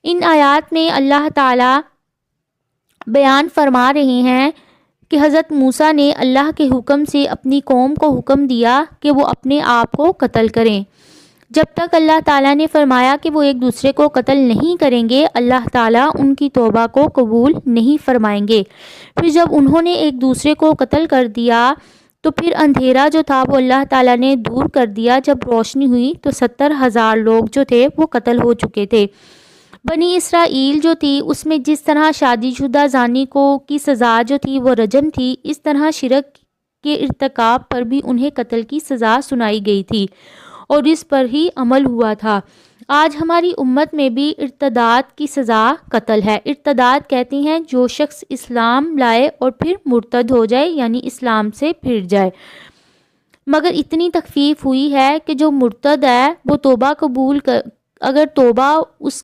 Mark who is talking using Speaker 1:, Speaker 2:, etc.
Speaker 1: ان آیات میں اللہ تعالیٰ بیان فرما رہے ہیں کہ حضرت موسیٰ نے اللہ کے حکم سے اپنی قوم کو حکم دیا کہ وہ اپنے آپ کو قتل کریں۔ جب تک اللہ تعالیٰ نے فرمایا کہ وہ ایک دوسرے کو قتل نہیں کریں گے، اللہ تعالیٰ ان کی توبہ کو قبول نہیں فرمائیں گے۔ پھر جب انہوں نے ایک دوسرے کو قتل کر دیا تو پھر اندھیرا جو تھا وہ اللہ تعالیٰ نے دور کر دیا۔ جب روشنی ہوئی تو 70,000 لوگ جو تھے وہ قتل ہو چکے تھے۔ بنی اسرائیل جو تھی اس میں جس طرح شادی شدہ زانی کی سزا جو تھی وہ رجم تھی، اس طرح شرک کے ارتکاب پر بھی انہیں قتل کی سزا سنائی گئی تھی اور اس پر ہی عمل ہوا تھا۔ آج ہماری امت میں بھی ارتداد کی سزا قتل ہے۔ ارتداد کہتے ہیں جو شخص اسلام لائے اور پھر مرتد ہو جائے، یعنی اسلام سے پھر جائے۔ مگر اتنی تخفیف ہوئی ہے کہ جو مرتد ہے وہ توبہ قبول اگر توبہ اس